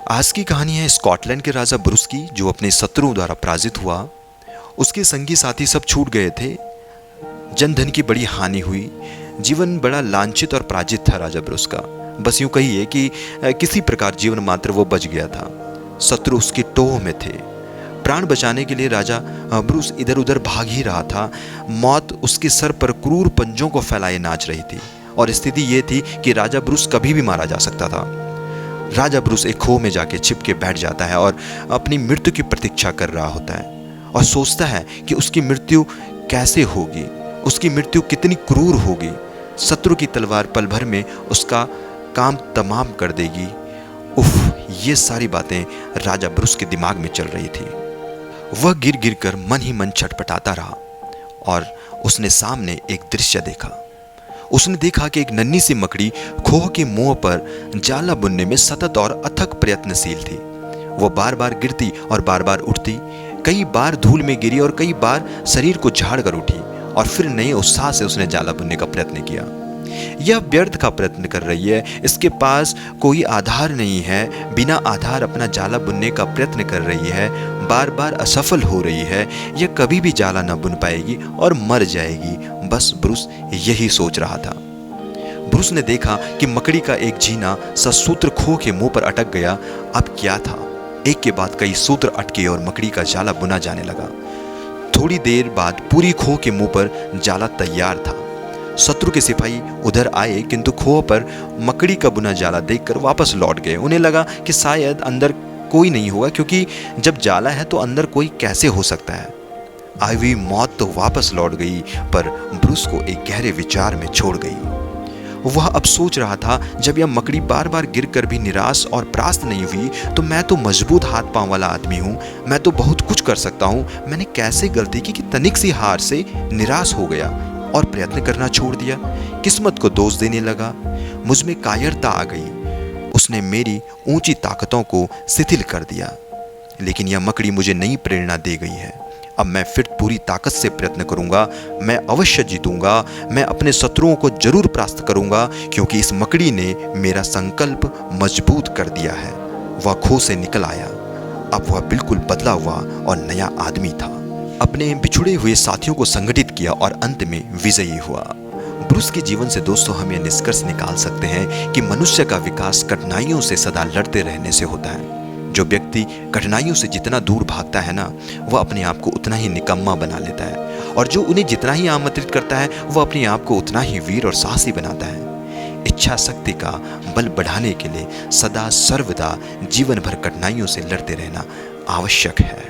आज की कहानी है स्कॉटलैंड के राजा ब्रुस की, जो अपने शत्रुओं द्वारा पराजित हुआ। उसके संगी साथी सब छूट गए थे। जनधन की बड़ी हानि हुई। जीवन बड़ा लांछित और पराजित था राजा ब्रुस का। बस यूं कहिए कि किसी प्रकार जीवन मात्र वो बच गया था। शत्रु उसकी टोह में थे। प्राण बचाने के लिए राजा ब्रुस इधर उधर भाग ही रहा था। मौत उसके सर पर क्रूर पंजों को फैलाए नाच रही थी और स्थिति ये थी कि राजा ब्रुस कभी भी मारा जा सकता था। राजा ब्रुस एक खो में जाके छिप के बैठ जाता है और अपनी मृत्यु की प्रतीक्षा कर रहा होता है और सोचता है कि उसकी मृत्यु कैसे होगी, उसकी मृत्यु कितनी क्रूर होगी। शत्रु की तलवार पल भर में उसका काम तमाम कर देगी। उफ, ये सारी बातें राजा ब्रुस के दिमाग में चल रही थी। वह गिर गिर कर मन ही मन छटपटाता रहा और उसने सामने एक दृश्य देखा। उसने देखा कि एक नन्ही सी मकड़ी खोह के मुंह पर जाला बुनने में सतत और अथक प्रयत्नशील थी। वो बार बार गिरती और बार बार उठती, कई बार धूल में गिरी और कई बार शरीर को झाड़ कर उठी और फिर नए उत्साह से उसने जाला बुनने का प्रयत्न किया। यह व्यर्थ का प्रयत्न कर रही है, इसके पास कोई आधार नहीं है, बिना आधार अपना जाला बुनने का प्रयत्न कर रही है, बार बार असफल हो रही है। यह कभी भी जाला न बुन पाएगी और मर जाएगी। बस ब्रुस यही सोच रहा था। ब्रुस ने देखा कि मकड़ी का एक जीना ससूत्र खोह के मुंह पर अटक गया। अब क्या था, एक के बाद कई सूत्र अटके और मकड़ी का जाला बुना जाने लगा। थोड़ी देर बाद पूरी खोह के मुंह पर जाला तैयार था। शत्रु के सिपाही उधर आए, किंतु खोह पर मकड़ी का बुना जाला देखकर वापस लौट गए। उन्हें लगा कि शायद अंदर कोई नहीं होगा, क्योंकि जब जाला है तो अंदर कोई कैसे हो सकता है। आई हुई मौत तो वापस लौट गई, पर ब्रुस को एक गहरे विचार में छोड़ गई। वह अब सोच रहा था, जब यह मकड़ी बार बार गिरकर भी निराश और परास्त नहीं हुई, तो मैं तो मजबूत हाथ पांव वाला आदमी हूं, मैं तो बहुत कुछ कर सकता हूं। मैंने कैसे गलती की कि तनिक सी हार से निराश हो गया और प्रयत्न करना छोड़ दिया। किस्मत को दोष देने लगा। मुझ में कायरता आ गई। उसने मेरी ऊंची ताकतों को शिथिल कर दिया। लेकिन यह मकड़ी मुझे नई प्रेरणा दे गई है। अब मैं फिर पूरी ताकत से प्रयत्न करूंगा। मैं अवश्य जीतूंगा। मैं अपने शत्रुओं को जरूर परास्त करूंगा, क्योंकि इस मकड़ी ने मेरा संकल्प मजबूत कर दिया है। वह खो से निकल आया। अब वह बिल्कुल बदला हुआ और नया आदमी था। अपने बिछुड़े हुए साथियों को संगठित किया और अंत में विजयी हुआ। ब्रुस के जीवन से दोस्तों हम यह निष्कर्ष निकाल सकते हैं कि मनुष्य का विकास कठिनाइयों से सदा लड़ते रहने से होता है। जो व्यक्ति कठिनाइयों से जितना दूर भागता है ना, वह अपने आप को उतना ही निकम्मा बना लेता है, और जो उन्हें जितना ही आमंत्रित करता है वह अपने आप को उतना ही वीर और साहसी बनाता है। इच्छा शक्ति का बल बढ़ाने के लिए सदा सर्वदा जीवन भर कठिनाइयों से लड़ते रहना आवश्यक है।